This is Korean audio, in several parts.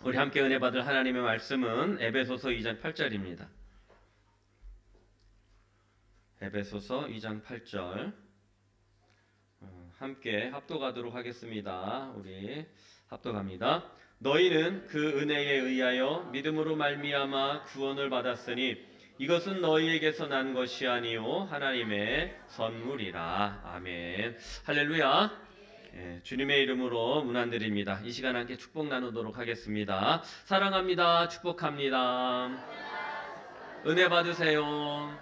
우리 함께 은혜 받을 하나님의 말씀은 에베소서 2장 8절입니다. 에베소서 2장 8절 함께 합독하도록 하겠습니다. 우리 합독합니다. 너희는 그 은혜에 의하여 믿음으로 말미암아 구원을 받았으니 이것은 너희에게서 난 것이 아니요 하나님의 선물이라. 아멘. 할렐루야. 주님의 이름으로 문안드립니다. 이 시간 함께 축복 나누도록 하겠습니다. 사랑합니다. 축복합니다. 은혜 받으세요.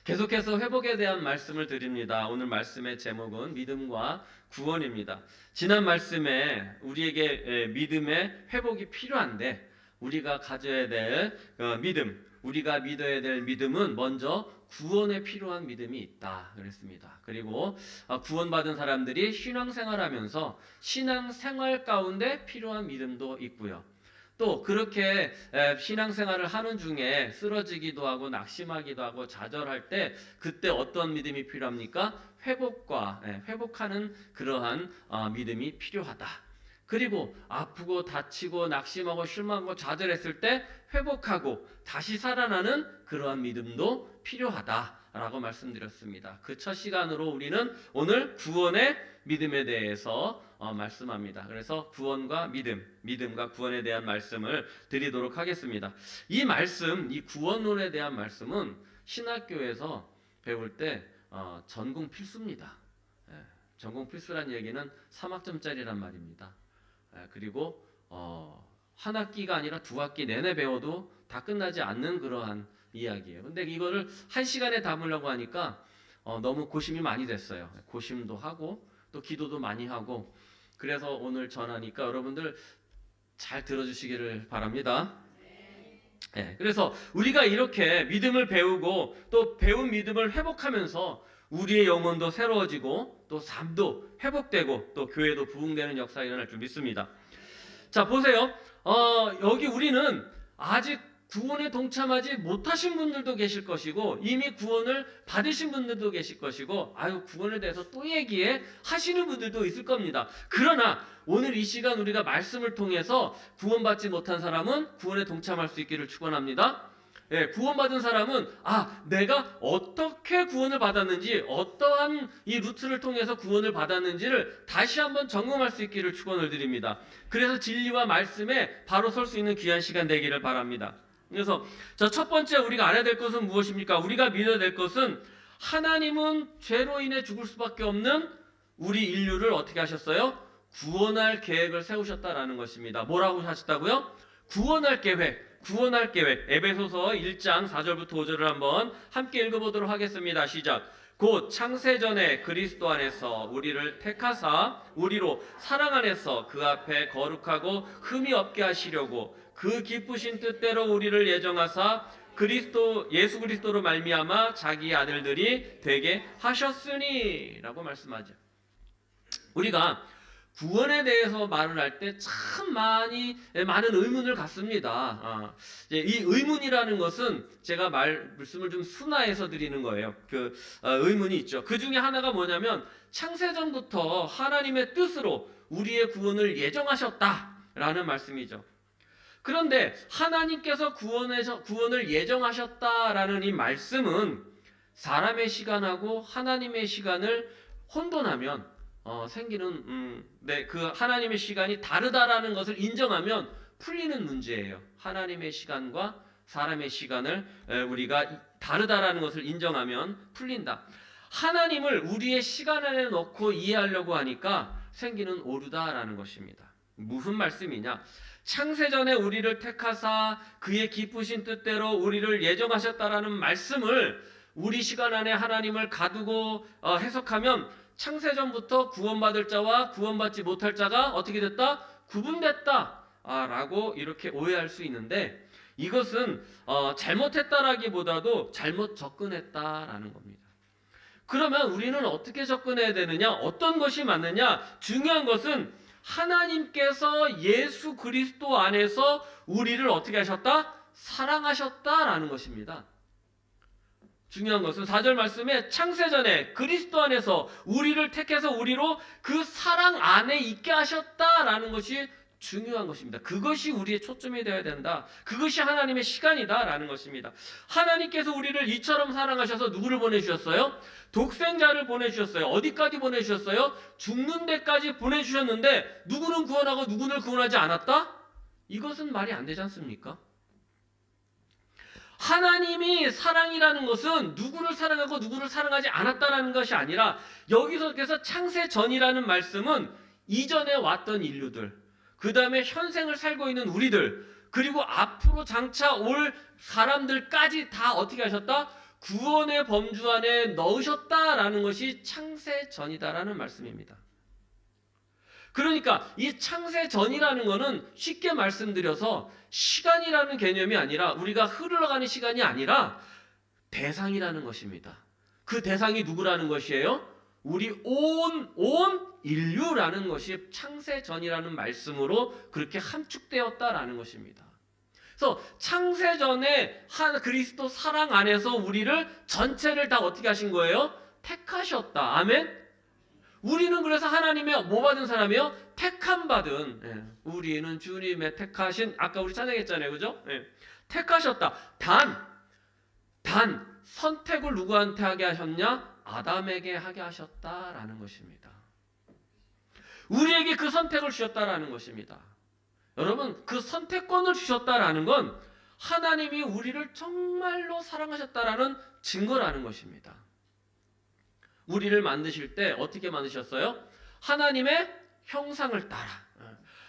계속해서 회복에 대한 말씀을 드립니다. 오늘 말씀의 제목은 믿음과 구원입니다. 지난 말씀에 우리에게 믿음의 회복이 필요한데 우리가 가져야 될 믿음, 우리가 믿어야 될 믿음은 먼저 구원에 필요한 믿음이 있다 그랬습니다. 그리고 구원받은 사람들이 신앙생활하면서 신앙생활 가운데 필요한 믿음도 있고요. 또 그렇게 신앙생활을 하는 중에 쓰러지기도 하고 낙심하기도 하고 좌절할 때 그때 어떤 믿음이 필요합니까? 회복하는 그러한 믿음이 필요하다. 그리고 아프고 다치고 낙심하고 실망하고 좌절했을 때 회복하고 다시 살아나는 그러한 믿음도 필요하다라고 말씀드렸습니다. 그 첫 시간으로 우리는 오늘 구원의 믿음에 대해서 말씀합니다. 그래서 구원과 믿음과 구원에 대한 말씀을 드리도록 하겠습니다. 이 말씀, 이 구원론에 대한 말씀은 신학교에서 배울 때 전공 필수입니다. 전공 필수란 얘기는 3학점짜리란 말입니다. 그리고 한 학기가 아니라 두 학기 내내 배워도 다 끝나지 않는 그러한 이야기예요. 근데 이거를 한 시간에 담으려고 하니까 너무 고심이 많이 됐어요. 고심도 하고 또 기도도 많이 하고 그래서 오늘 전하니까 여러분들 잘 들어주시기를 바랍니다. 그래서 우리가 이렇게 믿음을 배우고 또 배운 믿음을 회복하면서 우리의 영혼도 새로워지고 또 삶도 회복되고 또 교회도 부흥되는 역사가 일어날 줄 믿습니다. 자, 보세요. 여기 우리는 아직 구원에 동참하지 못하신 분들도 계실 것이고 이미 구원을 받으신 분들도 계실 것이고 구원에 대해서 또 얘기해 하시는 분들도 있을 겁니다. 그러나 오늘 이 시간 우리가 말씀을 통해서 구원받지 못한 사람은 구원에 동참할 수 있기를 축원합니다. 구원받은 사람은 내가 어떻게 구원을 받았는지 어떠한 이 루트를 통해서 구원을 받았는지를 다시 한번 점검할 수 있기를 축원을 드립니다. 그래서 진리와 말씀에 바로 설 수 있는 귀한 시간 되기를 바랍니다. 그래서 첫 번째 우리가 알아야 될 것은 무엇입니까? 우리가 믿어야 될 것은 하나님은 죄로 인해 죽을 수밖에 없는 우리 인류를 어떻게 하셨어요? 구원할 계획을 세우셨다라는 것입니다. 뭐라고 하셨다고요? 구원할 계획. 에베소서 1장 4절부터 5절을 한번 함께 읽어보도록 하겠습니다. 시작. 곧 창세전에 그리스도 안에서 우리를 택하사 우리로 사랑 안에서 그 앞에 거룩하고 흠이 없게 하시려고 그 기쁘신 뜻대로 우리를 예정하사 예수 그리스도로 말미암아 자기 아들들이 되게 하셨으니 라고 말씀하죠. 우리가 구원에 대해서 말을 할 때 참 많은 의문을 갖습니다. 이 의문이라는 것은 제가 말씀을 좀 순화해서 드리는 거예요. 의문이 있죠. 그 중에 하나가 뭐냐면 창세전부터 하나님의 뜻으로 우리의 구원을 예정하셨다라는 말씀이죠. 그런데 하나님께서 구원을 예정하셨다라는 이 말씀은 사람의 시간하고 하나님의 시간을 혼돈하면 생기는 그 하나님의 시간이 다르다라는 것을 인정하면 풀리는 문제예요. 하나님의 시간과 사람의 시간을 우리가 다르다라는 것을 인정하면 풀린다. 하나님을 우리의 시간 안에 넣고 이해하려고 하니까 생기는 오류다라는 것입니다. 무슨 말씀이냐? 창세전에 우리를 택하사 그의 기쁘신 뜻대로 우리를 예정하셨다라는 말씀을 우리 시간 안에 하나님을 가두고 해석하면 창세전부터 구원받을 자와 구원받지 못할 자가 어떻게 됐다? 구분됐다 라고 이렇게 오해할 수 있는데 이것은 잘못했다라기보다도 잘못 접근했다라는 겁니다. 그러면 우리는 어떻게 접근해야 되느냐? 어떤 것이 맞느냐? 중요한 것은 하나님께서 예수 그리스도 안에서 우리를 어떻게 하셨다? 사랑하셨다라는 것입니다. 중요한 것은 4절 말씀에 창세전에 그리스도 안에서 우리를 택해서 우리로 그 사랑 안에 있게 하셨다라는 것이 중요한 것입니다. 그것이 우리의 초점이 되어야 된다. 그것이 하나님의 시간이다라는 것입니다. 하나님께서 우리를 이처럼 사랑하셔서 누구를 보내주셨어요? 독생자를 보내주셨어요. 어디까지 보내주셨어요? 죽는 데까지 보내주셨는데 누구는 구원하고 누구는 구원하지 않았다? 이것은 말이 안 되지 않습니까? 하나님이 사랑이라는 것은 누구를 사랑하고 누구를 사랑하지 않았다라는 것이 아니라 여기서 창세전이라는 말씀은 이전에 왔던 인류들, 그 다음에 현생을 살고 있는 우리들, 그리고 앞으로 장차 올 사람들까지 다 어떻게 하셨다? 구원의 범주 안에 넣으셨다라는 것이 창세전이다라는 말씀입니다. 그러니까 이 창세전이라는 것은 쉽게 말씀드려서 시간이라는 개념이 아니라 우리가 흘러가는 시간이 아니라 대상이라는 것입니다. 그 대상이 누구라는 것이에요? 우리 온 인류라는 것이 창세전이라는 말씀으로 그렇게 함축되었다라는 것입니다. 그래서 창세전에 그리스도 사랑 안에서 우리를 전체를 다 어떻게 하신 거예요? 택하셨다. 아멘? 우리는 그래서 하나님의 뭐 받은 사람이요? 택함 받은. 우리는 주님의 택하신, 아까 우리 찬양했잖아요. 그죠? 택하셨다. 단 선택을 누구한테 하게 하셨냐? 아담에게 하게 하셨다라는 것입니다. 우리에게 그 선택을 주셨다라는 것입니다. 여러분, 그 선택권을 주셨다라는 건 하나님이 우리를 정말로 사랑하셨다라는 증거라는 것입니다. 우리를 만드실 때 어떻게 만드셨어요? 하나님의 형상을 따라,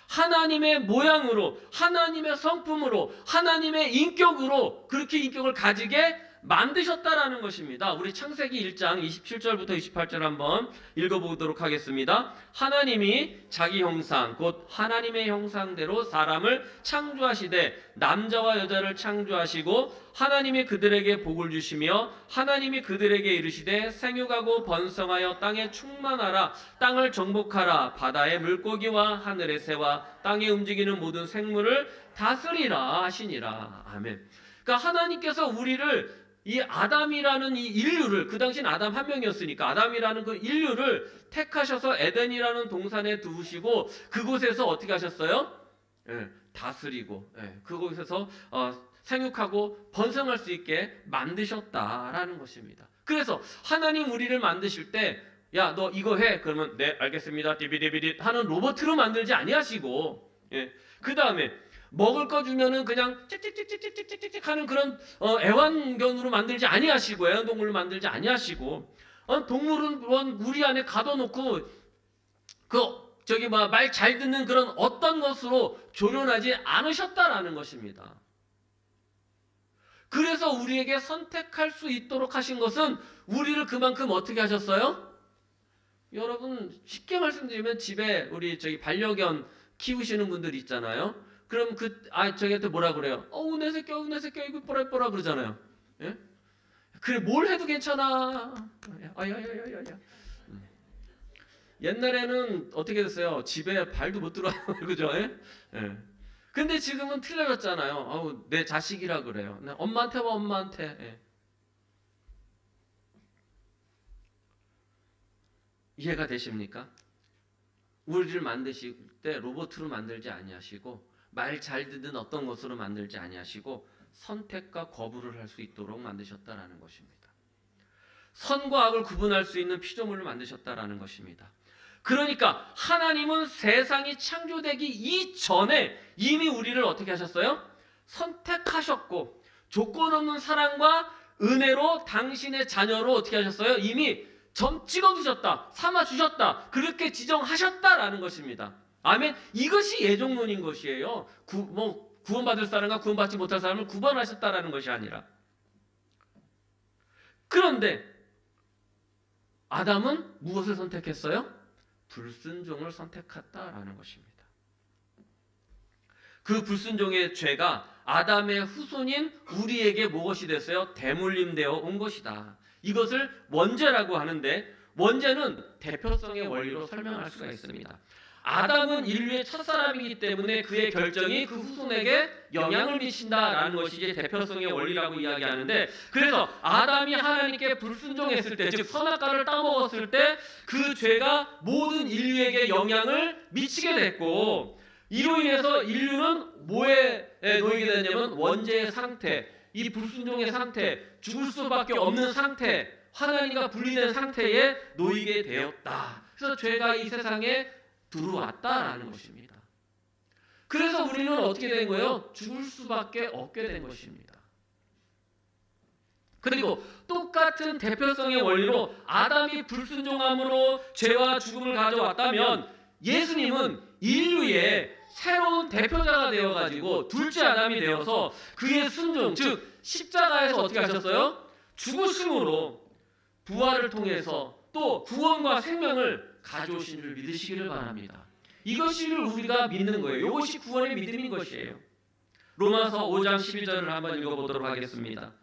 하나님의 모양으로, 하나님의 성품으로, 하나님의 인격으로 그렇게 인격을 가지게 만드셨다라는 것입니다. 우리 창세기 1장 27절부터 28절 한번 읽어보도록 하겠습니다. 하나님이 자기 형상 곧 하나님의 형상대로 사람을 창조하시되 남자와 여자를 창조하시고 하나님이 그들에게 복을 주시며 하나님이 그들에게 이르시되 생육하고 번성하여 땅에 충만하라 땅을 정복하라 바다의 물고기와 하늘의 새와 땅에 움직이는 모든 생물을 다스리라 하시니라. 아멘. 그러니까 하나님께서 우리를 이 아담이라는 이 인류를, 그 당시엔 아담 한 명이었으니까 아담이라는 그 인류를 택하셔서 에덴이라는 동산에 두시고 그곳에서 어떻게 하셨어요? 다스리고 그곳에서 생육하고 번성할 수 있게 만드셨다라는 것입니다. 그래서 하나님 우리를 만드실 때 야, 너 이거 해. 그러면 네, 알겠습니다. 디비디비디 하는 로봇으로 만들지 아니하시고 그 다음에 먹을 거 주면은 그냥 찍찍찍찍찍찍찍 하는 그런 애완견으로 만들지 아니하시고 애완동물로 만들지 아니하시고 동물은 우리 안에 가둬놓고 말 잘 듣는 그런 어떤 것으로 조련하지 않으셨다라는 것입니다. 그래서 우리에게 선택할 수 있도록 하신 것은 우리를 그만큼 어떻게 하셨어요? 여러분 쉽게 말씀드리면 집에 우리 반려견 키우시는 분들 있잖아요. 그럼 저기한테 뭐라 그래요? 내 새끼, 이거 보라 그러잖아요. 예? 그래, 뭘 해도 괜찮아. 아야야야야야. 옛날에는 어떻게 됐어요? 집에 발도 못 들어와요. 그죠? 예? 근데 지금은 틀려졌잖아요. 내 자식이라 그래요. 엄마한테 와, 엄마한테. 예. 이해가 되십니까? 우리를 만드실 때 로봇으로 만들지 아니하시고 말 잘 듣는 어떤 것으로 만들지 아니하시고 선택과 거부를 할 수 있도록 만드셨다라는 것입니다. 선과 악을 구분할 수 있는 피조물을 만드셨다라는 것입니다. 그러니까 하나님은 세상이 창조되기 이전에 이미 우리를 어떻게 하셨어요? 선택하셨고 조건 없는 사랑과 은혜로 당신의 자녀로 어떻게 하셨어요? 이미 점 찍어두셨다. 삼아주셨다. 그렇게 지정하셨다라는 것입니다. 아멘. 이것이 예정론인 것이에요. 구원받을 사람과 구원받지 못할 사람을 구분하셨다라는 것이 아니라. 그런데 아담은 무엇을 선택했어요? 불순종을 선택했다라는 것입니다. 그 불순종의 죄가 아담의 후손인 우리에게 무엇이 됐어요? 대물림되어 온 것이다. 이것을 원죄라고 하는데 원죄는 대표성의 원리로 설명할 수가 있습니다. 아담은 인류의 첫사람이기 때문에 그의 결정이 그 후손에게 영향을 미친다라는 것이 이제 대표성의 원리라고 이야기하는데, 그래서 아담이 하나님께 불순종했을 때, 즉 선악과를 따먹었을 때 그 죄가 모든 인류에게 영향을 미치게 됐고, 이로 인해서 인류는 뭐에 놓이게 됐냐면 원죄의 상태, 이 불순종의 상태, 죽을 수밖에 없는 상태, 하나님과 분리된 상태에 놓이게 되었다. 그래서 죄가 이 세상에 들어왔다라는 것입니다. 그래서 우리는 어떻게 된 거예요? 죽을 수밖에 없게 된 것입니다. 그리고 똑같은 대표성의 원리로 아담이 불순종함으로 죄와 죽음을 가져왔다면, 예수님은 인류의 새로운 대표자가 되어가지고 둘째 아담이 되어서 그의 순종, 즉 십자가에서 어떻게 하셨어요? 죽으심으로 부활을 통해서 또 구원과 생명을 가져오신 줄 믿으시기를 바랍니다. 이것을 우리가 믿는 거예요. 이것이 구원의 믿음인 것이에요. 로마서 5장 12절을 한번 읽어보도록 하겠습니다.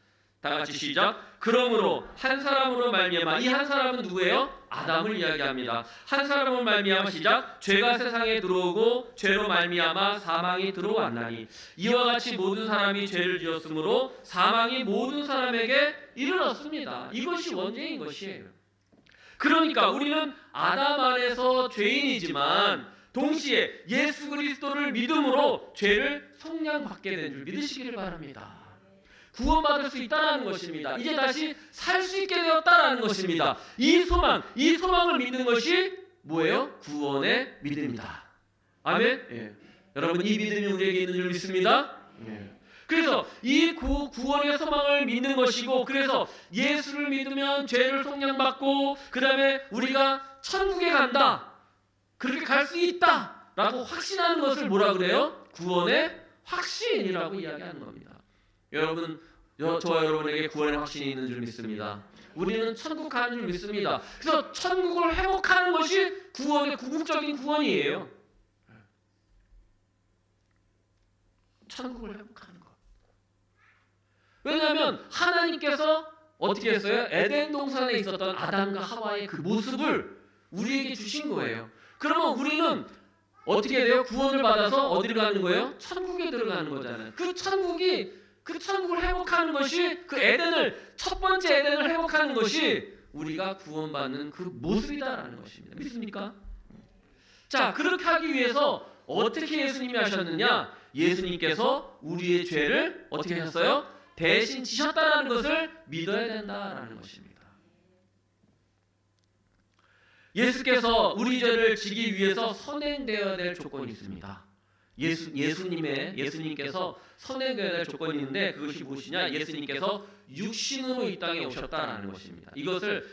다 같이 시작. 그러므로 한 사람으로 말미암아, 이 한 사람은 누구예요? 아담을 이야기합니다. 한 사람으로 말미암아, 시작. 죄가 세상에 들어오고 죄로 말미암아 사망이 들어왔나니 이와 같이 모든 사람이 죄를 지었으므로 사망이 모든 사람에게 이르렀습니다. 이것이 원죄인 것이에요. 그러니까 우리는 아담 안에서 죄인이지만 동시에 예수 그리스도를 믿음으로 죄를 속량받게 된 줄 믿으시기를 바랍니다. 구원받을 수 있다는 것입니다. 이제 다시 살 수 있게 되었다는 것입니다. 이 소망을 믿는 것이 뭐예요? 구원의 믿음이다. 아멘? 예. 여러분, 이 믿음이 우리에게 있는 줄 믿습니다. 예. 그래서 이 구원의 소망을 믿는 것이고, 그래서 예수를 믿으면 죄를 속량받고 그 다음에 우리가 천국에 간다, 그렇게 갈 수 있다 라고 확신하는 것을 뭐라 그래요? 구원의 확신이라고 이야기하는 겁니다. 여러분, 저와 여러분에게 구원의 확신이 있는 줄 믿습니다. 우리는 천국 가는 줄 믿습니다. 그래서 천국을 회복하는 것이 구원의 궁극적인 구원이에요. 천국을 회복하는 것. 왜냐하면 하나님께서 어떻게 했어요? 에덴 동산에 있었던 아담과 하와의 그 모습을 우리에게 주신 거예요. 그러면 우리는 어떻게 돼요? 구원을 받아서 어디로 가는 거예요? 천국에 들어가는 거잖아요. 그 천국을 회복하는 것이, 그 에덴을, 첫 번째 에덴을 회복하는 것이 우리가 구원받는 그 모습이다라는 것입니다. 믿습니까? 자, 그렇게 하기 위해서 어떻게 예수님이 하셨느냐? 예수님께서 우리의 죄를 어떻게 하셨어요? 대신 지셨다라는 것을 믿어야 된다라는 것입니다. 예수께서 우리 죄를 지기 위해서 선행되어야 될 조건이 있습니다. 예수님께서 선행되어야 될 조건이 있는데, 그것이 무엇이냐? 예수님께서 육신으로 이 땅에 오셨다라는 것입니다. 이것을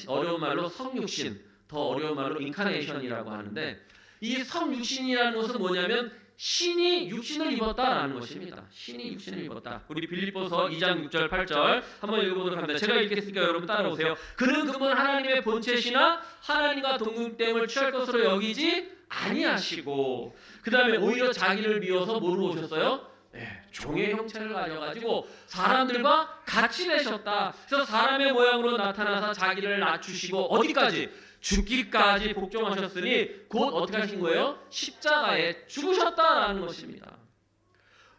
어려운 말로 성육신, 더 어려운 말로 인카네이션이라고 하는데, 이 성육신이라는 것은 뭐냐면 신이 육신을 입었다라는 것입니다. 신이 육신을 입었다. 우리 빌립보서 2장 6절 8절 한번 읽어보도록 합니다. 제가 읽겠으니까 여러분 따라오세요. 그는 근본 하나님의 본체시나 하나님과 동등됨을 취할 것으로 여기지 아니하시고, 그 다음에 오히려 자기를 비워서 뭐로 오셨어요? 네, 종의 형체를 가져가지고 사람들과 같이 되셨다. 그래서 사람의 모양으로 나타나서 자기를 낮추시고 어디까지? 죽기까지 복종하셨으니 곧 어떻게 하신 거예요? 십자가에 죽으셨다라는 것입니다.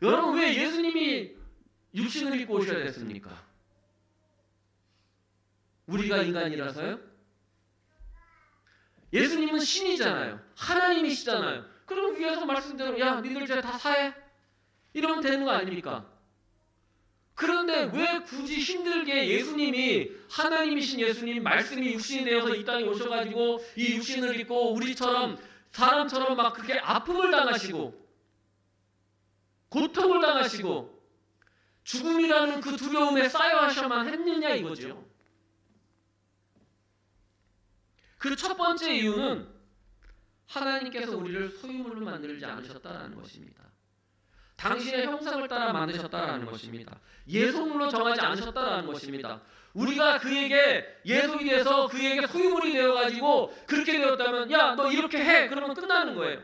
여러분, 왜 예수님이 육신을 입고 오셔야 됐습니까? 우리가 인간이라서요? 예수님은 신이잖아요. 하나님이시잖아요. 그럼 위에서 말씀대로 야, 니들 죄 다 사해? 이러면 되는 거 아닙니까? 그런데 왜 굳이 힘들게 예수님이, 하나님이신 예수님, 말씀이 육신이 되어서 이 땅에 오셔가지고 이 육신을 입고 우리처럼, 사람처럼 막 그렇게 아픔을 당하시고 고통을 당하시고 죽음이라는 그 두려움에 쌓여 하셔만 했느냐 이거죠. 그 첫 번째 이유는 하나님께서 우리를 소유물로 만들지 않으셨다는 것입니다. 당신의 형상을 따라 만드셨다라는 것입니다. 예속물로 정하지 않으셨다라는 것입니다. 우리가 그에게 예속이 돼서 그에게 소유물이 되어가지고 그렇게 되었다면 야, 너 이렇게 해! 그러면 끝나는 거예요.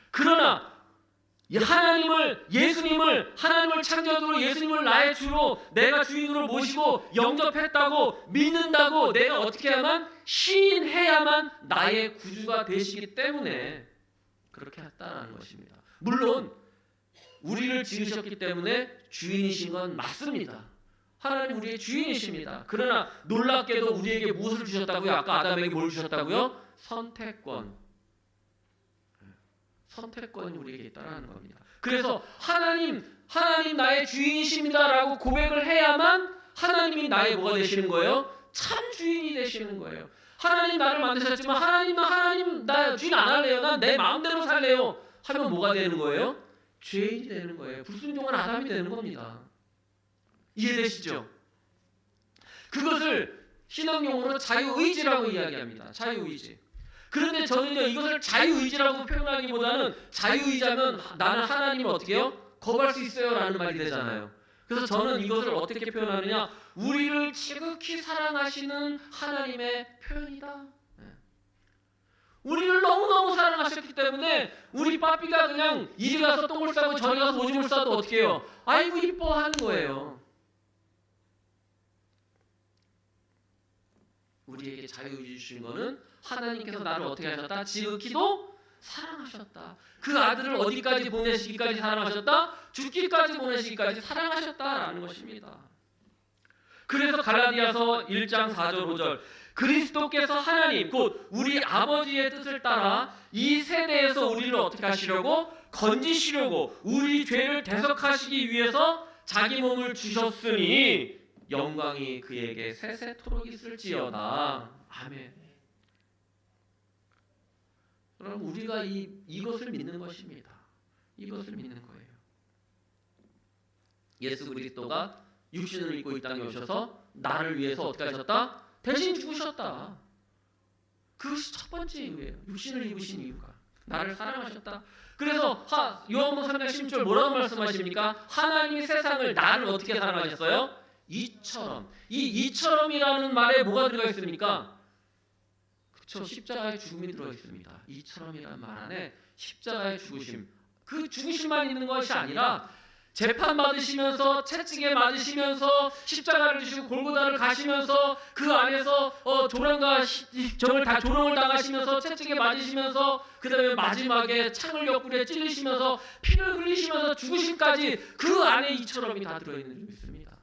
그러나 예수님을 하나님을 창조주로 예수님을 나의 주로 내가 주인으로 모시고 영접했다고 믿는다고 내가 어떻게 해야만 시인해야만 나의 구주가 되시기 때문에 그렇게 했다라는 것입니다. 물론 우리를 지으셨기 때문에 주인이신 건 맞습니다. 하나님 우리의 주인이십니다. 그러나 놀랍게도 우리에게 무엇을 주셨다고요? 아까 아담에게 뭘 주셨다고요? 선택권. 선택권이 우리에게 있다는 겁니다. 그래서 하나님 나의 주인이십니다라고 고백을 해야만 하나님이 나의 뭐가 되시는 거예요? 참 주인이 되시는 거예요. 하나님 나를 만드셨지만 하나님 나 주인 안 할래요. 난 내 마음대로 살래요. 하면 뭐가 되는 거예요? 죄인이 되는 거예요. 불순종한 아담이 되는 겁니다. 이해되시죠? 그것을 신학용어로 자유의지라고 이야기합니다. 자유의지. 그런데 저는요 이것을 자유의지라고 표현하기보다는 자유의지하면 나는 하나님을 어떻게 해요? 거부할 수 있어요 라는 말이 되잖아요. 그래서 저는 이것을 어떻게 표현하느냐, 우리를 지극히 사랑하시는 하나님의 표현이다. 우리를 너무너무 사랑하셨기 때문에 우리 빠삐가 그냥 이리 가서 똥을 싸고 저리 가서 오줌을 싸도 어떻게 해요? 아이고 이뻐하는 거예요. 우리에게 자유의지 주신 거는 하나님께서 나를 어떻게 하셨다? 지극히도 사랑하셨다. 그 아들을 어디까지 보내시기까지 사랑하셨다? 죽기까지 보내시기까지 사랑하셨다라는 것입니다. 그래서 갈라디아서 1장 4절 5절 그리스도께서 하나님 곧 우리 아버지의 뜻을 따라 이 세대에서 우리를 어떻게 하시려고? 건지시려고 우리 죄를 대속하시기 위해서 자기 몸을 주셨으니 영광이 그에게 세세토록 있을지어다. 아멘. 그럼 우리가 이것을 믿는 것입니다. 이것을 믿는 거예요. 예수 그리스도가 육신을 입고 이 땅에 오셔서 나를 위해서 어떻게 하셨다? 대신 죽으셨다. 그것이 첫 번째 이유예요. 육신을 입으신 이유가 나를 사랑하셨다. 그래서 요한복음 3장 16절 뭐라고 말씀하십니까? 하나님이 세상을 나를 어떻게 사랑하셨어요? 이처럼. 이 이처럼이라는 말에 뭐가 들어가 있습니까? 그렇죠. 십자가의 죽음이 들어가 있습니다. 이처럼이라는 말 안에 십자가의 죽으심. 그 죽으심만 있는 것이 아니라 재판 받으시면서 채찍에 맞으시면서 십자가를 지시고 골고다를 가시면서 그 안에서 조롱을 당하시면서 채찍에 맞으시면서 그 다음에 마지막에 창을 옆구리에 찔리시면서 피를 흘리시면서 죽으심까지 그 안에 이처럼이 다 들어있는 줄 믿습니다.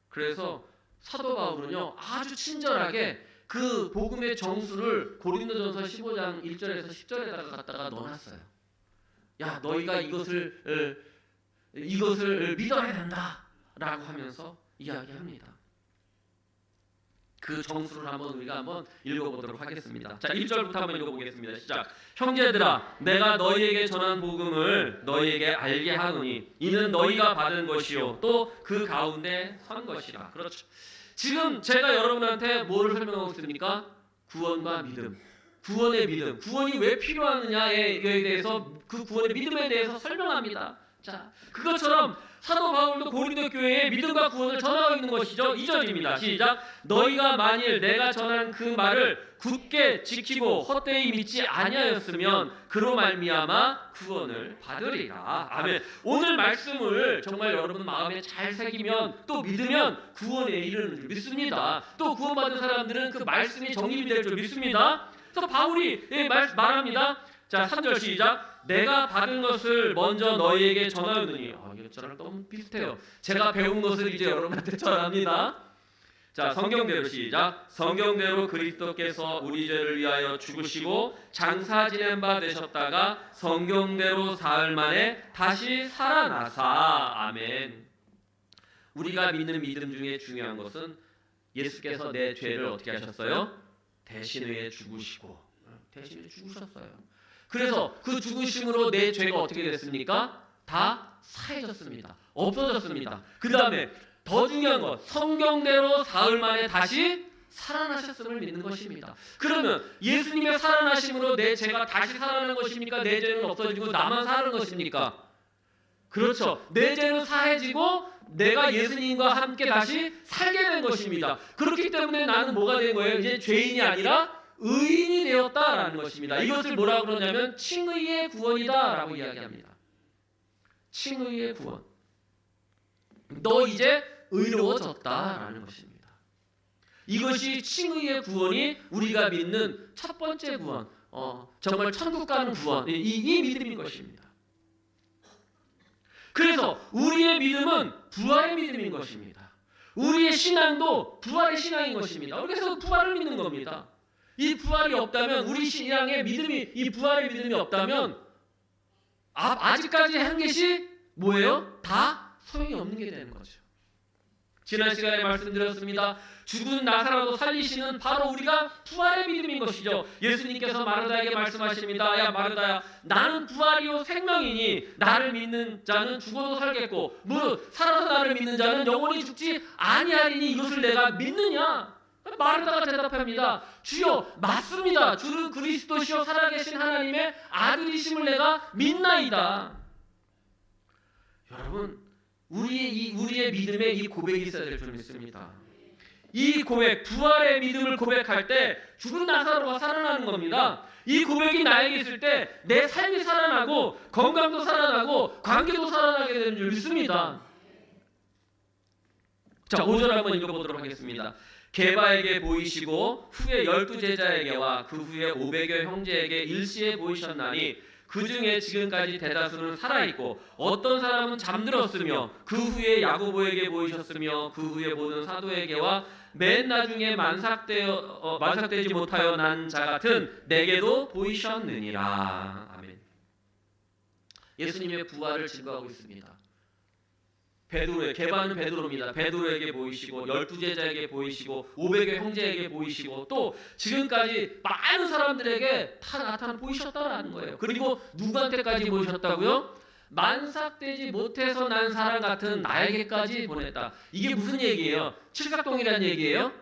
그래서 사도 바울은요 아주 친절하게 그 복음의 정수를 고린도전서 15장 1절에서 10절에다가 갖다가 넣어놨어요. 야 너희가 이것을 믿어야 된다라고 하면서 이야기합니다. 그 정수를 우리가 한번 읽어보도록 하겠습니다. 자 1절부터 한번 읽어보겠습니다. 시작. 형제들아 내가 너희에게 전한 복음을 너희에게 알게 하노니 이는 너희가 받은 것이요 또 그 가운데 선 것이라. 그렇죠. 지금 제가 여러분한테 뭐를 설명하고 있습니까? 구원과 믿음. 구원의 믿음. 구원이 왜 필요하느냐에 대해서 그 구원의 믿음에 대해서 설명합니다. 자, 그것처럼 사도 바울도 고린도 교회에 믿음과 구원을 전하고 있는 것이죠. 2절입니다. 시작. 너희가 만일 내가 전한 그 말을 굳게 지키고 헛되이 믿지 아니하였으면 그로 말미암아 구원을 받으리라. 아멘. 오늘 말씀을 정말 여러분 마음에 잘 새기면 또 믿으면 구원에 이르는 줄 믿습니다. 또 구원받은 사람들은 그 말씀이 정립이 될 줄 믿습니다. 그래서 바울이 말합니다. 자 3절 시작. 내가 받은 것을 먼저 너희에게 전하였느니 이것처럼 너무 비슷해요. 제가 배운 것을 이제 여러분한테 전합니다. 자 성경대로 시작. 성경대로 그리스도께서 우리 죄를 위하여 죽으시고 장사 지낸 바 되셨다가 성경대로 사흘 만에 다시 살아나사. 아멘. 우리가 믿는 믿음 중에 중요한 것은 예수께서 내 죄를 어떻게 하셨어요? 대신에 죽으시고 대신에 죽으셨어요. 그래서 그 죽으심으로 내 죄가 어떻게 됐습니까? 다 사해졌습니다. 없어졌습니다. 그 다음에 더 중요한 것 성경대로 사흘 만에 다시 살아나셨음을 믿는 것입니다. 그러면 예수님의 살아나심으로 내 죄가 다시 살아난 것입니까? 내 죄는 없어지고 나만 사는 것입니까? 그렇죠. 내 죄는 사해지고 내가 예수님과 함께 다시 살게 된 것입니다. 그렇기 때문에 나는 뭐가 된 거예요? 이제 죄인이 아니라 의인이 되었다라는 것입니다. 이것을 뭐라고 그러냐면 칭의의 구원이다라고 이야기합니다. 칭의의 구원. 너 이제 의로워졌다라는 것입니다. 이것이 칭의의 구원이 우리가 믿는 첫 번째 구원, 정말 천국 가는 구원, 이 믿음인 것입니다. 그래서 우리의 믿음은 부활의 믿음인 것입니다. 우리의 신앙도 부활의 신앙인 것입니다. 그래서 부활을 믿는 겁니다. 이 부활이 없다면, 우리 신앙의 믿음이, 이 부활의 믿음이 없다면 아직까지 한 것이 뭐예요? 다 소용이 없는 게 되는 거죠. 지난 시간에 말씀드렸습니다. 죽은 나사로도 살리시는 바로 우리가 부활의 믿음인 것이죠. 예수님께서 마르다에게 말씀하십니다. 야 마르다야, 나는 부활이요 생명이니 나를 믿는 자는 죽어도 살겠고 무릇 살아서 나를 믿는 자는 영원히 죽지 아니하리니 이것을 내가 믿느냐? 마르다가 대답합니다. 주여, 맞습니다. 주는 그리스도시요 살아계신 하나님의 아들이심을 내가 믿나이다. 여러분, 우리의 믿음에 이 고백이 있어야 될 줄 믿습니다. 이 고백, 부활의 믿음을 고백할 때 죽은 나사로가 살아나는 겁니다. 이 고백이 나에게 있을 때 내 삶이 살아나고 건강도 살아나고 관계도 살아나게 되는 줄 믿습니다. 자, 5절 한번 읽어보도록 하겠습니다. 게바에게 보이시고 후에 12제자에게와 그 후에 500여 형제에게 일시에 보이셨나니 그 중에 지금까지 대다수는 살아있고 어떤 사람은 잠들었으며 그 후에 야고보에게 보이셨으며 그 후에 모든 사도에게와 맨 나중에 만삭되지 못하여 난 자 같은 내게도 보이셨느니라. 아멘. 예수님의 부활을 증거하고 있습니다. 게바는 베드로입니다. 베드로에게 보이시고 12제자에게 보이시고 500여 형제에게 보이시고 또 지금까지 많은 사람들에게 다 보이셨다라는 거예요. 그리고 누구한테까지 보이셨다고요? 만삭되지 못해서 난 사람 같은 나에게까지 보냈다. 이게 무슨 얘기예요? 칠삭동이라는 얘기예요?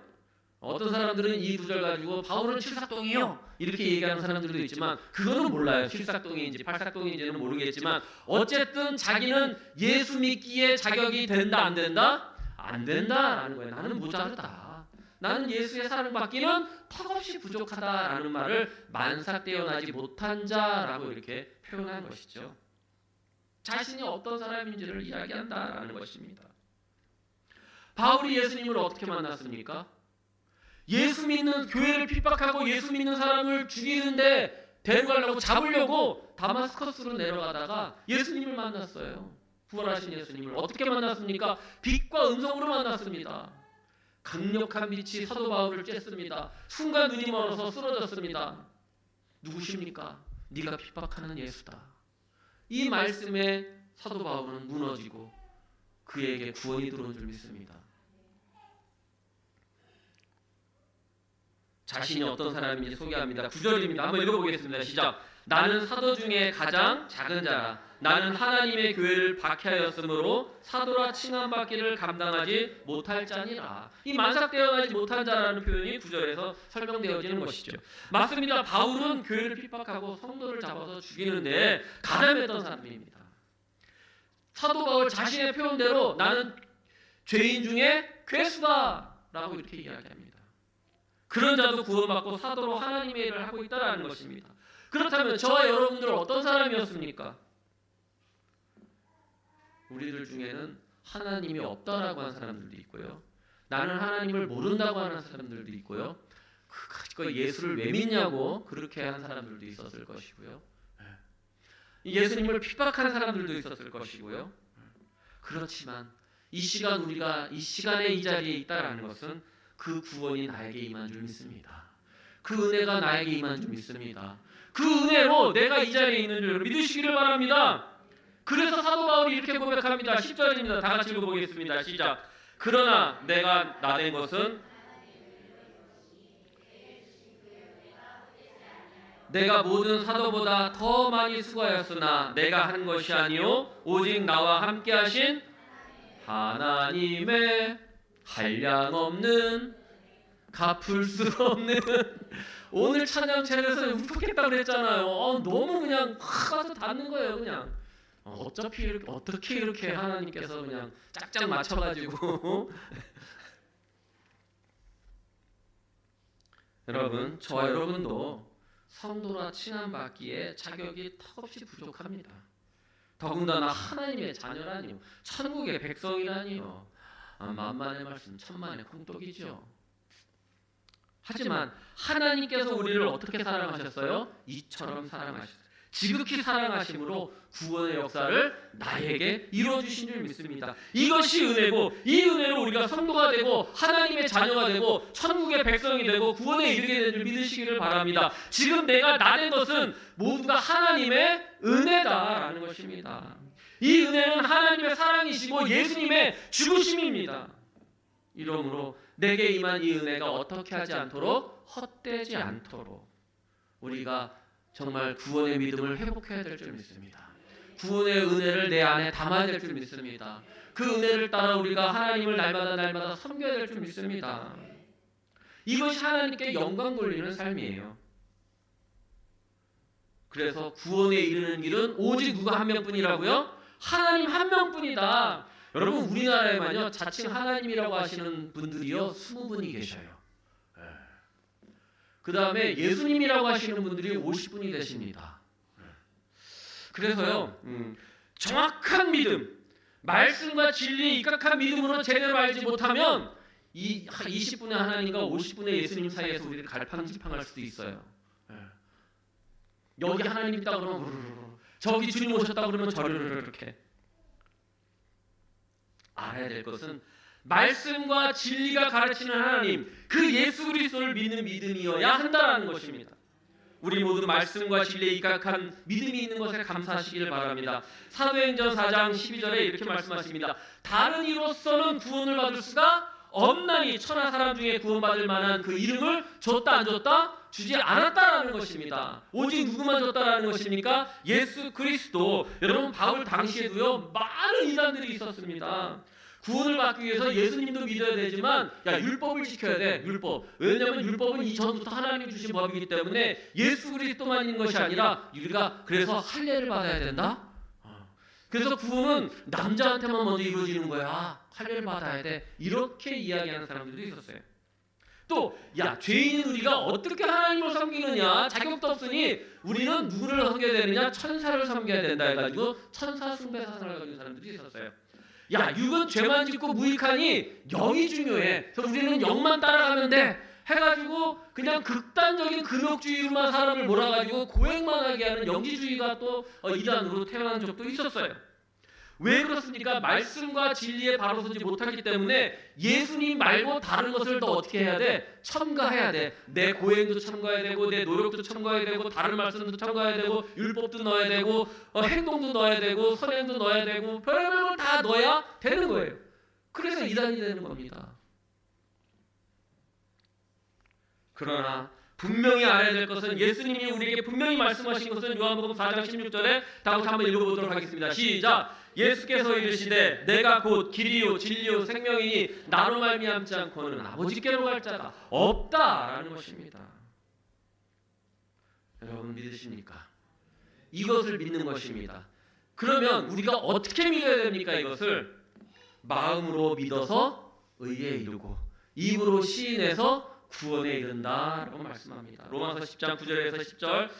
어떤 사람들은 이 구절 가지고 바울은 칠삭동이요 이렇게 얘기하는 사람들도 있지만 그거는 몰라요. 칠삭동인지 팔삭동인지는 모르겠지만 어쨌든 자기는 예수 믿기에 자격이 된다 안 된다? 안 된다라는 거예요. 나는 모자르다. 나는 예수의 사랑받기는 턱없이 부족하다라는 말을 만삭되어 나지 못한 자라고 이렇게 표현한 것이죠. 자신이 어떤 사람인지를 이야기한다라는 것입니다. 바울이 예수님을 어떻게 만났습니까? 예수 믿는 교회를 핍박하고 예수 믿는 사람을 죽이는데 데려가려고 잡으려고 다마스커스로 내려가다가 예수님을 만났어요. 부활하신 예수님을 어떻게 만났습니까? 빛과 음성으로 만났습니다. 강력한 빛이 사도 바울을 쬐습니다. 순간 눈이 멀어서 쓰러졌습니다. 누구십니까? 네가 핍박하는 예수다. 이 말씀에 사도 바울은 무너지고 그에게 구원이 들어온 줄 믿습니다. 자신이 어떤 사람인지 소개합니다. 9절입니다. 한번 읽어보겠습니다. 시작. 나는 사도 중에 가장 작은 자라. 나는 하나님의 교회를 박해하였으므로 사도라 칭함받기를 감당하지 못할 자니라. 이 만삭되어나지 못한 자라는 표현이 9절에서 설명되어지는 것이죠. 맞습니다. 바울은 교회를 핍박하고 성도를 잡아서 죽이는데 가담했던 사람입니다. 사도 바울 자신의 표현대로 나는 죄인 중에 괴수다 라고 이렇게 이야기합니다. 그런 자도 구원받고 사도로 하나님의 일을 하고 있다는 것입니다. 그렇다면 저와 여러분들은 어떤 사람이었습니까? 우리들 중에는 하나님이 없다라고 하는 사람들도 있고요. 나는 하나님을 모른다고 하는 사람들도 있고요. 그 예수를 왜 믿냐고 그렇게 한 사람들도 있었을 것이고요. 예수님을 핍박하는 사람들도 있었을 것이고요. 그렇지만 이 시간 우리가 이 시간에 이 자리에 있다라는 것은 그 구원이 나에게 임한 줄 믿습니다. 그 은혜가 나에게 임한 줄 믿습니다. 그 은혜로 내가 이 자리에 있는 줄 믿으시기를 바랍니다. 그래서 사도 바울이 이렇게 고백합니다. 10절입니다. 다 같이 읽어보겠습니다. 시작. 그러나 내가 나된 것은 내가 모든 사도보다 더 많이 수고하였으나 내가 한 것이 아니요 오직 나와 함께 하신 하나님의 한량없는 갚을 수 없는 오늘 찬양 차려서 울컥했다고 그랬잖아요. 너무 그냥 확 와서 닿는 거예요. 그냥 어차피 어떻게 이렇게 하나님께서 그냥 짝짝 맞춰가지고 여러분, 저와 여러분도 성도라 칭함받기에 자격이 턱없이 부족합니다. 더군다나 하나님의 자녀라니요, 천국의 백성이라니요, 만만의 말씀 천만의 콩떡이죠. 하지만 하나님께서 우리를 어떻게 사랑하셨어요? 이처럼 사랑하셨어요. 지극히 사랑하심으로 구원의 역사를 나에게 이루어주신 줄 믿습니다. 이것이 은혜고, 이 은혜로 우리가 성도가 되고 하나님의 자녀가 되고 천국의 백성이 되고 구원에 이르게 될 줄 믿으시기를 바랍니다. 지금 내가 나된 것은 모두가 하나님의 은혜다라는 것입니다. 이 은혜는 하나님의 사랑이시고 예수님의 죽으심입니다. 이러므로 내게 임한 이 은혜가 어떻게 하지 않도록, 헛되지 않도록 우리가 정말 구원의 믿음을 회복해야 될 줄 믿습니다. 구원의 은혜를 내 안에 담아야 될 줄 믿습니다. 그 은혜를 따라 우리가 하나님을 날마다 섬겨야 될 줄 믿습니다. 이것이 하나님께 영광 돌리는 삶이에요. 그래서 구원에 이르는 길은 오직 누가 한 명뿐이라고요? 하나님 한 명뿐이다. 여러분, 우리나라에만요 자칭 하나님이라고 하시는 분들이요 20분이 계셔요. 그 다음에 예수님이라고 하시는 분들이 50분이 되십니다. 그래서요 정확한 믿음, 말씀과 진리에 입각한 믿음으로 제대로 알지 못하면 이 20분의 하나님과 50분의 예수님 사이에서 우리를 갈팡질팡할 수도 있어요. 여기 하나님 있다 그러면 저기 주님 오셨다 그러면 저르르 이렇게. 알아야 될 것은 말씀과 진리가 가르치는 하나님, 그 예수 그리스도를 믿는 믿음이어야 한다는 것입니다. 우리 모두 말씀과 진리에 입각한 믿음이 있는 것에 감사하시기를 바랍니다. 사도행전 4장 12절에 이렇게 말씀하십니다. 다른 이로서는 구원을 받을 수가 없나니 천하 사람 중에 구원받을 만한 그 이름을 줬다 안 줬다? 주지 않았다라는 것입니다. 오직 누구만 줬다라는 것입니까? 예수 그리스도. 여러분, 바울 당시에도요 많은 이단들이 있었습니다. 구원을 받기 위해서 예수님도 믿어야 되지만 율법을 지켜야 돼. 율법. 왜냐하면 율법은 이전부터 하나님이 주신 법이기 때문에 예수 그리스도만 있는 것이 아니라 우리가 그래서 할례를 받아야 된다. 그래서 구원은 남자한테만 먼저 이루어지는 거야. 할례를 받아야 돼. 이렇게 이야기하는 사람들도 있었어요. 또 죄인인 우리가 어떻게 하나님을 섬기느냐, 자격도 없으니 우리는 누구를 섬겨야 되느냐, 천사를 섬겨야 된다 해가지고 천사 숭배 사상을 가진 사람들이 있었어요. 육은 죄만 짓고 무익하니 영이 중요해. 그래서 우리는 영만 따라가면 돼 해가지고 그냥 극단적인 금욕주의로만 사람을 몰아가지고 고행만 하게 하는 영지주의가 또 이단으로 태어난 적도 있었어요. 왜 그렇습니까? 말씀과 진리에 바로 서지 못하기 때문에 예수님 말고 다른 것을 더 어떻게 해야 돼? 첨가해야 돼. 내 고행도 첨가해야 되고, 내 노력도 첨가해야 되고, 다른 말씀도 첨가해야 되고, 율법도 넣어야 되고, 행동도 넣어야 되고, 선행도 넣어야 되고, 별별 걸 다 넣어야 되는 거예요. 그래서 이단이 되는 겁니다. 그러나 분명히 알아야 될 것은 예수님이 우리에게 분명히 말씀하신 것은 요한복음 4장 16절에 다시 한번 읽어보도록 하겠습니다. 시작! 예수께서 이르시되 내가 곧 길이요 진리요 생명이니 나로 말미암지 않고는 아버지께로 갈 자가 없다라는 것입니다. 여러분 믿으십니까? 이것을 믿는 것입니다. 그러면 우리가 어떻게 믿어야 됩니까? 이것을 마음으로 믿어서 의에 이르고 입으로 시인해서 구원에 이른다라고 말씀합니다. 로마서 10장 9절에서 10절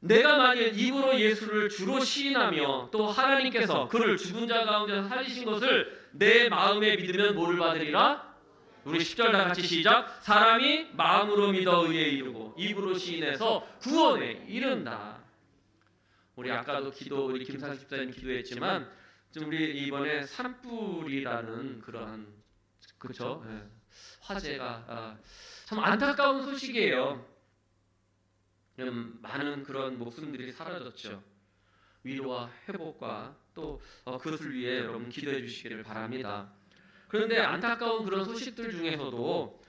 내가 만일 입으로 예수를 주로 시인하며 또 하나님께서 그를 죽은 자 가운데서 살리신 것을 내 마음에 믿으면 뭐를 받으리라? 우리 10절 다 같이 시작. 사람이 마음으로 믿어 의에 이르고 입으로 시인해서 구원에 이른다. 우리 아까도 우리 김상식 집사님 기도했지만 우리 이번에 산불이라는 그러한 그렇죠? 화재가 참 안타까운 소식이에요. 많은 그런 목숨들이 사라졌죠. 위로와 회복과 또 그것을 위해 여러분 기도해 주시기를 바랍니다. 그런데 안타까운 그런 소식들 중에서도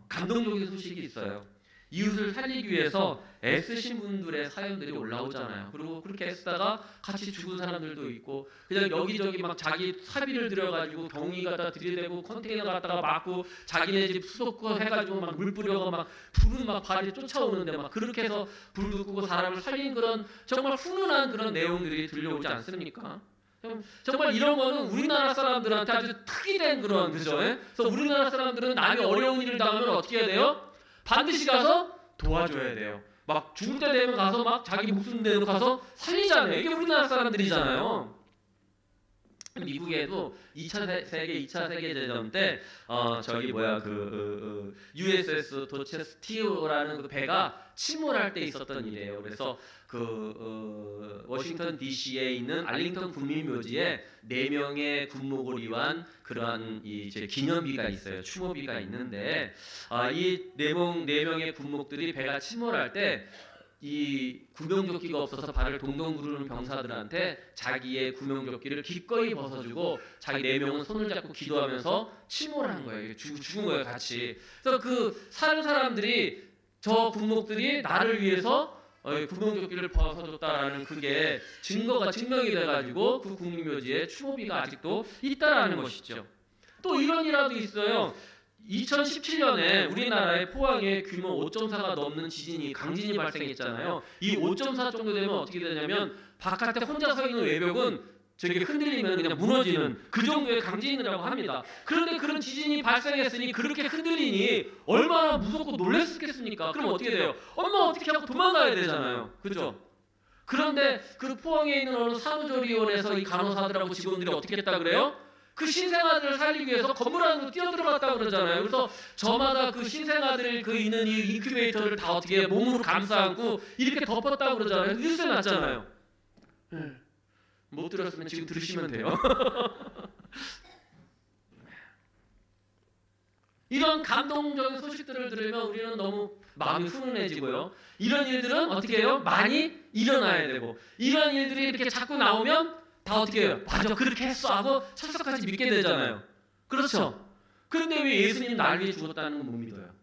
감동적인 소식이 있어요. 이웃을 살리기 위해서 애쓰신 분들의 사연들이 올라오잖아요. 그리고 그렇게 애쓰다가 같이 죽은 사람들도 있고 그냥 여기저기 막 자기 사비를 들여가지고 경위 갖다 들이대고 컨테이너 갖다가 막고 자기네 집 수도권 해가지고 막 물 뿌려가 막 불은 막 발이 쫓아오는데 막 그렇게 해서 불도 끄고 사람을 살린 그런 정말 훈훈한 그런 내용들이 들려오지 않습니까? 정말 이런 거는 우리나라 사람들한테 아주 특이된 그런 그죠? 그래서 우리나라 사람들은 남이 어려운 일을 당하면 어떻게 해야 돼요? 반드시 가서 도와줘야 돼요. 막 죽을 때 되면 가서 막 자기 목숨 내놓고 가서 살리잖아요. 이게 우리나라 사람들이잖아요. 미국에도 2차 세계대전 때 USS 도체스티어라는 그 배가 침몰할 때 있었던 일이에요. 그래서 워싱턴 DC에 있는 알링턴 국민묘지에 4명의 군목을 위한 그러한 이제 기념비가 있어요. 추모비가 있는데 이 4명의 군목들이 배가 침몰할 때 이 구명조끼가 없어서 발을 동동 구르는 병사들한테 자기의 구명조끼를 기꺼이 벗어주고 자기 4명은 손을 잡고 기도하면서 침몰한 거예요. 죽은 거예요, 같이. 그래서 그 사는 사람들이 저 군목들이 나를 위해서 구명조끼를 벗어줬다라는 그게 증명이 돼가지고 그 국립묘지에 추모비가 아직도 있다라는 것이죠. 또 이런 일화도 있어요. 2017년에 우리나라의 포항에 규모 5.4가 넘는 강진이 발생했잖아요. 이 5.4 정도 되면 어떻게 되냐면 바깥에 혼자 서 있는 외벽은 저게 흔들리면 그냥 무너지는 그 정도의 강진이라고 합니다. 그런데 그런 지진이 발생했으니 그렇게 흔들리니 얼마나 무섭고 놀랐겠습니까? 그럼 어떻게 돼요? 엄마 어떻게 하고 도망가야 되잖아요. 그죠? 그런데 그 포항에 있는 어느 산후조리원에서 이 간호사들하고 직원들이 어떻게 했다 그래요? 그 신생아들을 살리기 위해서 건물 안으로 뛰어들어갔다고 그러잖아요. 그래서 저마다 그 신생아들 있는 이 인큐베이터를 다 어떻게 몸으로 감싸 안고 이렇게 덮었다고 그러잖아요. 뉴스에 났잖아요. 못 들었으면 지금 들으시면 돼요. 이런 감동적인 소식들을 들으면 우리는 너무 마음이 훈훈해지고요. 이런 일들은 어떻게 해요? 많이 일어나야 되고 이런 일들이 이렇게 자꾸 나오면 다 어떻게 해요? 맞아, 그렇게 했어 하고 철석같이 믿게 되잖아요. 그렇죠? 그런데 왜 예수님 날 위해 죽었다는 건 못 믿어요?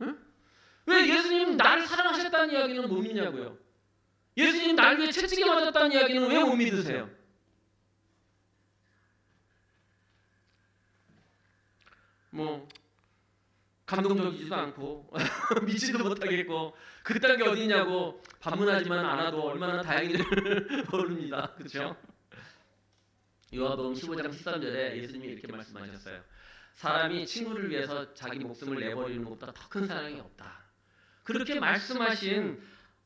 응? 왜 예수님 나를 사랑하셨다는 이야기는 못 믿냐고요? 예수님 날 위해 채찍에 맞았다는 이야기는 왜 못 믿으세요? 뭐 감동적이지도 않고 믿지도 못하겠고 그딴 게 어디냐고 반문하지만 않아도 얼마나 다행인지를 모릅니다. 그렇죠? 요한복음 15장 13절에 예수님이 이렇게 말씀하셨어요. 사람이 친구를 위해서 자기 목숨을 내버리는 것보다 더 큰 사랑이 없다. 그렇게 말씀하신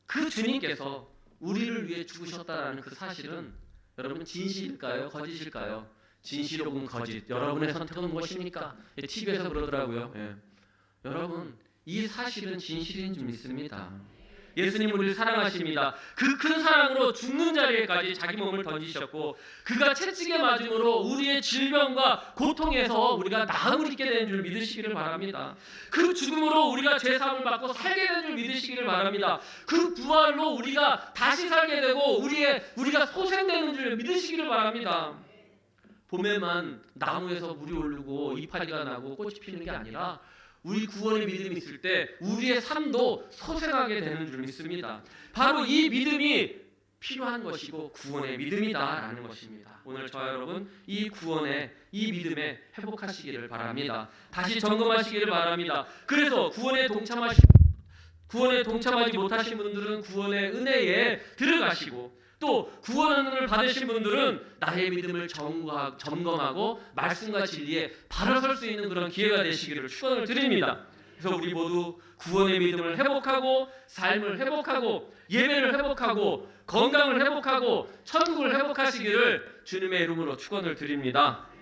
그 주님께서 우리를 위해 죽으셨다라는 그 사실은 여러분 진실일까요? 거짓일까요? 진실 혹은 거짓. 여러분의 선택은 무엇입니까? TV에서 그러더라고요. 여러분 이 사실은 진실인 줄 믿습니다. 예수님 우리를 사랑하십니다. 그 큰 사랑으로 죽는 자리에까지 자기 몸을 던지셨고 그가 채찍에 맞음으로 우리의 질병과 고통에서 우리가 나음을 입게 되는 줄 믿으시기를 바랍니다. 그 죽음으로 우리가 죄사함을 받고 살게 되는 줄 믿으시기를 바랍니다. 그 부활로 우리가 다시 살게 되고 우리가 소생되는 줄 믿으시기를 바랍니다. 봄에만 나무에서 물이 오르고 이파리가 나고 꽃이 피는 게 아니라 우리 구원의 믿음이 있을 때 우리의 삶도 소생하게 되는 줄 믿습니다. 바로 이 믿음이 필요한 것이고 구원의 믿음이다라는 것입니다. 오늘 저와 여러분 이 믿음에 회복하시기를 바랍니다. 다시 점검하시기를 바랍니다. 그래서 구원에 동참하지 못하신 분들은 구원의 은혜에 들어가시고 또 구원을 받으신 분들은 나의 믿음을 점검하고 말씀과 진리에 바로 설 수 있는 그런 기회가 되시기를 축원을 드립니다. 그래서 우리 모두 구원의 믿음을 회복하고 삶을 회복하고 예배를 회복하고 건강을 회복하고 천국을 회복하시기를 주님의 이름으로 축원을 드립니다.